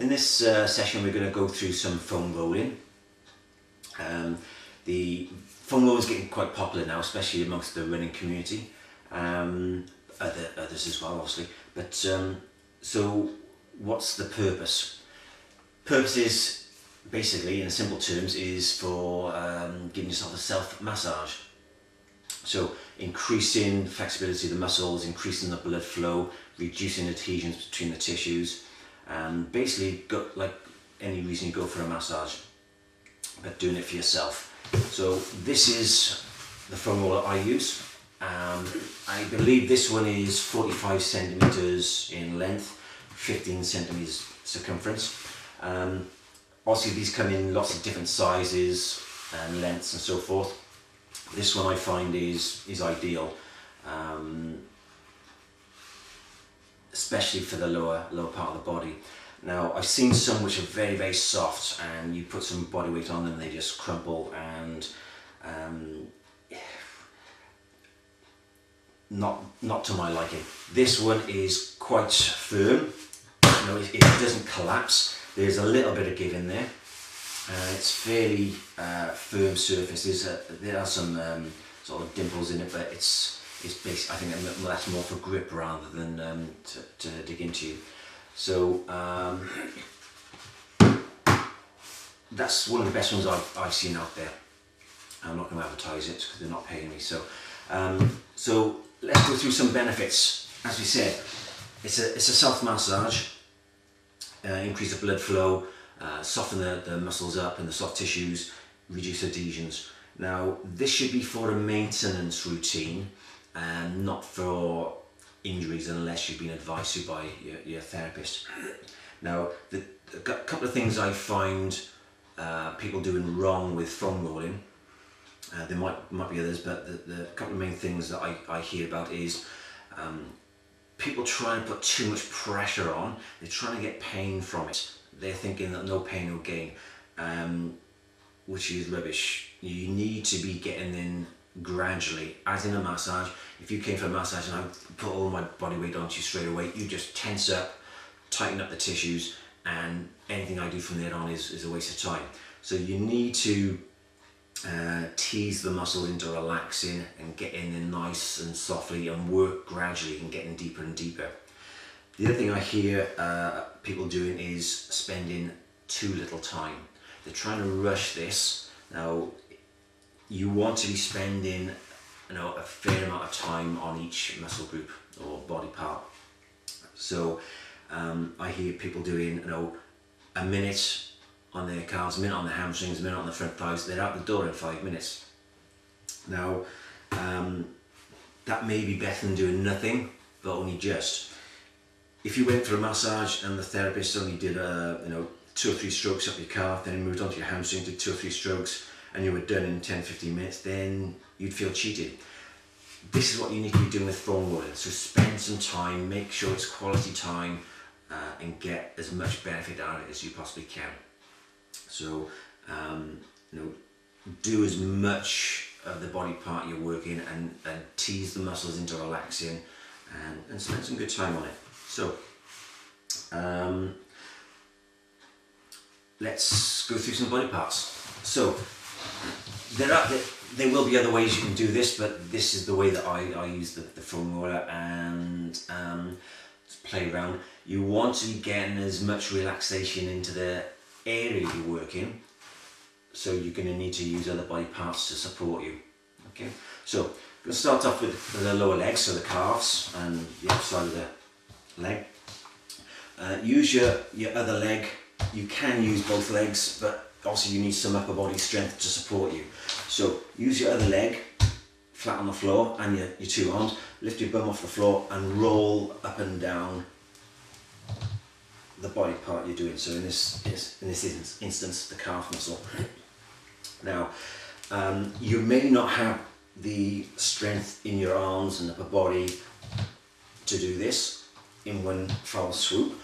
In this session we're going to go through some foam rolling. The foam rolling is getting quite popular now, especially amongst the running community, others as well obviously. But so what's the purpose? Purpose is basically, in simple terms, is for giving yourself a self-massage. So increasing flexibility of the muscles, increasing the blood flow, reducing adhesions between the tissues, and basically, like any reason you go for a massage, but doing it for yourself. So this is the foam roller I use. I believe this one is 45 centimeters in length, 15 centimeters circumference. Obviously these come in lots of different sizes and lengths and so forth. This one I find is ideal, especially for the lower part of the body. Now I've seen some which are very, very soft, and you put some body weight on them, they just crumple, and not to my liking. This one is quite firm. It doesn't collapse. There's a little bit of give in there. It's fairly firm surfaces. There are some sort of dimples in it, but it's basically, I think that's more for grip rather than to dig into you. So that's one of the best ones I've seen out there. I'm not going to advertise it because they're not paying me. So so let's go through some benefits. As we said, it's a self-massage. Increase the blood flow, soften the muscles up and the soft tissues, reduce adhesions. Now this should be for a maintenance routine and not for injuries unless you've been advised to by your therapist. Now a couple of things I find people doing wrong with foam rolling, there might be others, but the couple of main things that I hear about is people try and put too much pressure on. They're trying to get pain from it. They're thinking that no pain, no gain, which is rubbish. You need to be getting in gradually, as in a massage. If you came for a massage and I put all my body weight onto you straight away, you just tense up, tighten up the tissues, and anything I do from there on is a waste of time. So you need to tease the muscles into relaxing and get in there nice and softly and work gradually and getting deeper and deeper. The other thing I hear people doing is spending too little time. They're trying to rush this. Now you want to be spending a fair amount of time on each muscle group or body part. So I hear people doing a minute on their calves, a minute on the hamstrings, a minute on the front thighs. They're out the door in 5 minutes. Now that may be better than doing nothing, but only just. If you went for a massage and the therapist only did 2 or 3 strokes up your calf, then moved on to your hamstring, did 2 or 3 strokes, and you were done in 10-15 minutes, then you'd feel cheated. This is what you need to be doing with foam rolling. So spend some time, make sure it's quality time, and get as much benefit out of it as you possibly can. So do as much of the body part you're working and tease the muscles into relaxing, and spend some good time on it. So let's go through some body parts. So there will be other ways you can do this, but this is the way that I use the foam roller, and play around. You want to be getting as much relaxation into the area you're working, so you're going to need to use other body parts to support you. Okay, so I'm going to start off with the lower legs, so the calves and the outside of the leg. Use your other leg. You can use both legs, but obviously you need some upper body strength to support you. So use your other leg flat on the floor and your 2 arms. Lift your bum off the floor and roll up and down the body part you're doing. So in this instance, the calf muscle. Now, you may not have the strength in your arms and upper body to do this in one foul swoop,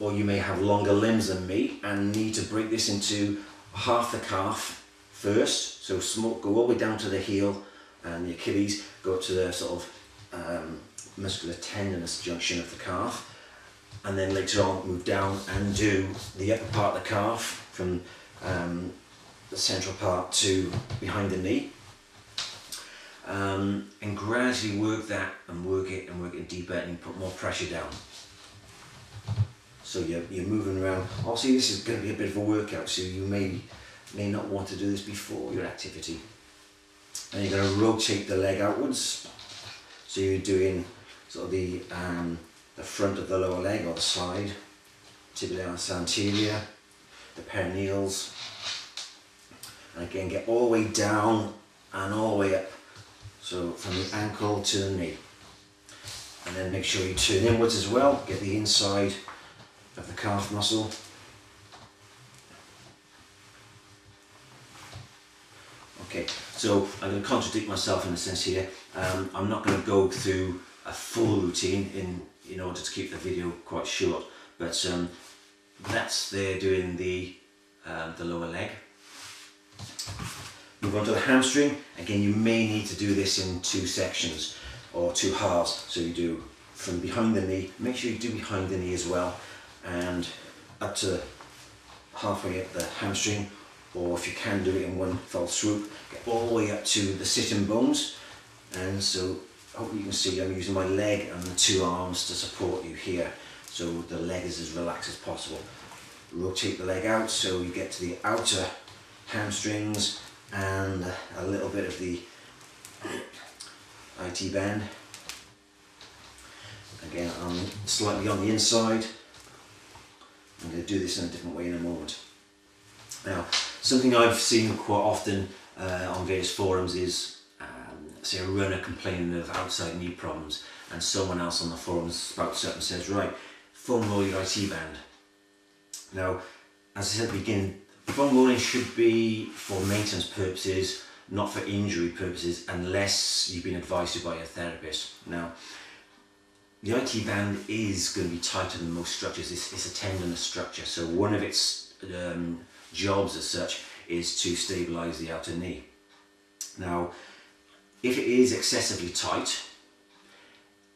or you may have longer limbs than me and need to break this into half the calf first. So go all the way down to the heel and the Achilles, go up to the sort of muscular tendinous junction of the calf, and then later on move down and do the upper part of the calf from the central part to behind the knee, and gradually work that and work it deeper, and you put more pressure down. So you're moving around. Obviously this is going to be a bit of a workout, so you may not want to do this before your activity. And you're going to rotate the leg outwards, so you're doing sort of the front of the lower leg or the side, tibialis anterior, the perineals, and again get all the way down and all the way up, so from the ankle to the knee. And then make sure you turn inwards as well, get the inside of the calf muscle. Okay, so I'm going to contradict myself in a sense here. I'm not going to go through a full routine in order to keep the video quite short, but that's there doing the lower leg. Move on to the hamstring. Again, you may need to do this in 2 sections or 2 halves. So you do from behind the knee, make sure you do behind the knee as well, and up to halfway up the hamstring, or if you can do it in one fell swoop, get all the way up to the sitting bones. And so hopefully you can see I'm using my leg and the 2 arms to support you here, so the leg is as relaxed as possible. Rotate the leg out so you get to the outer hamstrings and a little bit of the IT band. Again, I'm slightly on the inside. I'm going to do this in a different way in a moment. Now, something I've seen quite often on various forums is, say, a runner complaining of outside knee problems, and someone else on the forums spouts up and says, right, foam roll your IT band. Now, as I said at the beginning, foam rolling should be for maintenance purposes, not for injury purposes, unless you've been advised to by your therapist. Now, the IT band is going to be tighter than most structures. It's a tendinous structure, so one of its jobs as such is to stabilise the outer knee. Now, if it is excessively tight,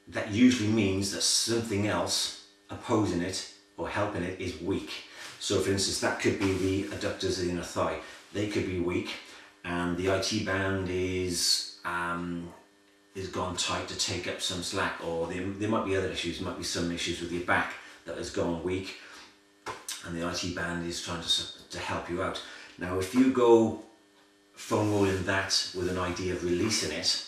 that usually means that something else opposing it or helping it is weak. So for instance, that could be the adductors of the inner thigh. They could be weak, and the IT band is gone tight to take up some slack, or there might be other issues. There might be some issues with your back that has gone weak, and the IT band is trying to help you out. Now, if you go foam rolling that with an idea of releasing it,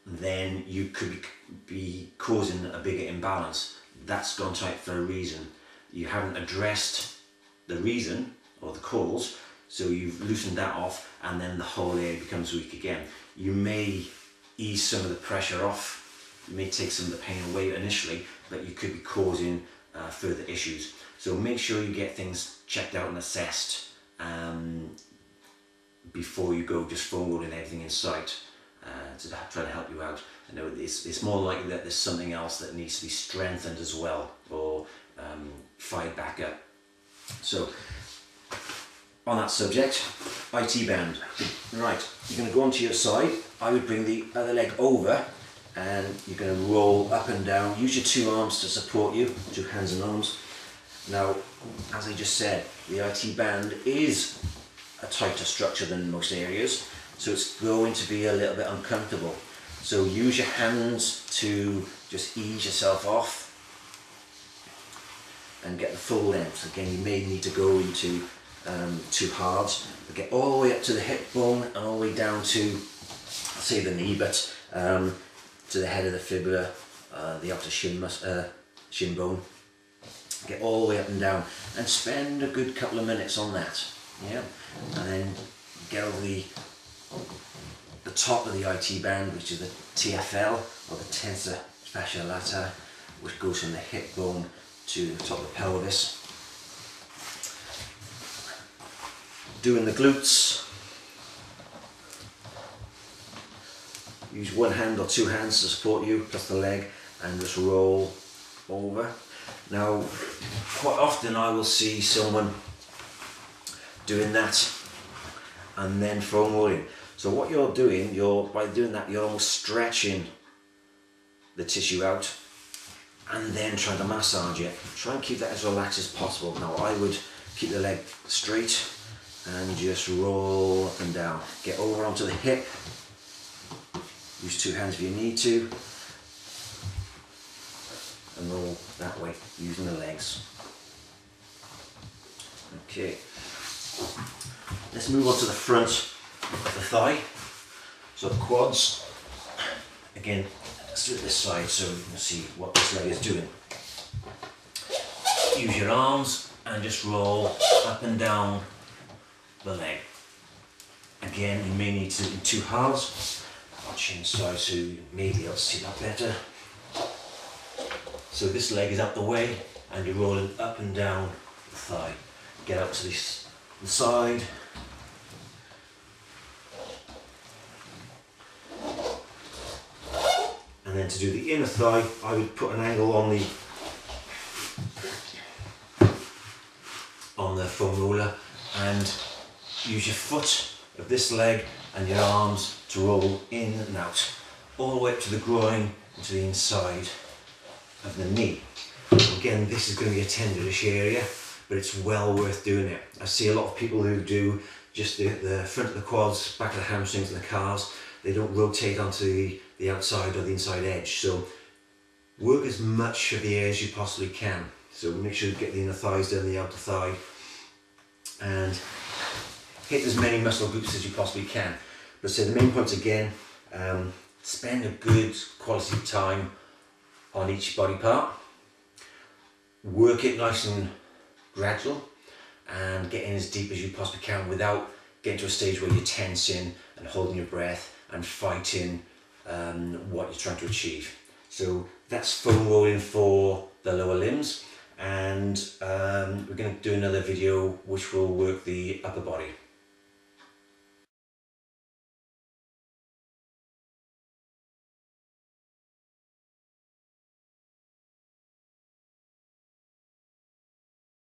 then you could be causing a bigger imbalance. That's gone tight for a reason. You haven't addressed the reason or the cause, so you've loosened that off, and then the whole area becomes weak again. You may ease some of the pressure off, you may take some of the pain away initially, but you could be causing further issues. So make sure you get things checked out and assessed before you go just foam rolling everything in sight to try to help you out. I know it's more likely that there's something else that needs to be strengthened as well, or fired back up. So on that subject, IT band. Right, you're going to go onto your side. I would bring the other leg over, and you're going to roll up and down. Use your 2 arms to support you, 2 hands and arms. Now, as I just said, the IT band is a tighter structure than most areas, so it's going to be a little bit uncomfortable. So use your hands to just ease yourself off and get the full length. Again, you may need to go into 2 halves, but get all the way up to the hip bone and all the way down to, I'll say the knee, but to the head of the fibula, the outer shin bone. Get all the way up and down, and spend a good couple of minutes on that. Yeah, and then get over the top of the IT band, which is the TFL, or the tensor fascia lata, which goes from the hip bone to the top of the pelvis. Doing the glutes, use 1 hand or 2 hands to support you, plus the leg, and just roll over. Now, quite often I will see someone doing that and then foam rolling. So what you're doing, by doing that, you're almost stretching the tissue out, and then try to massage it. Try and keep that as relaxed as possible. Now I would keep the leg straight and just roll up and down. Get over onto the hip. Use two hands if you need to. And roll that way using the legs. Okay. Let's move on to the front of the thigh. So the quads. Again, let's do it this side so you can see what this leg is doing. Use your arms and just roll up and down the leg. Again, you may need to do it in two halves. I'll change sides so you may be able to see that better. So this leg is out the way and you're rolling up and down the thigh. Get up to the side. And then to do the inner thigh, I would put an angle on the foam roller and use your foot of this leg and your arms to roll in and out, all the way up to the groin and to the inside of the knee. Again, this is going to be a tendonish area, but it's well worth doing it. I see a lot of people who do just the front of the quads, back of the hamstrings and the calves. They don't rotate onto the outside or the inside edge. So work as much of the areas you possibly can. So make sure you get the inner thighs done, the outer thigh, and hit as many muscle groups as you possibly can. But so the main points again, spend a good quality time on each body part. Work it nice and gradual and get in as deep as you possibly can without getting to a stage where you're tensing and holding your breath and fighting what you're trying to achieve. So that's foam rolling for the lower limbs, and we're going to do another video which will work the upper body.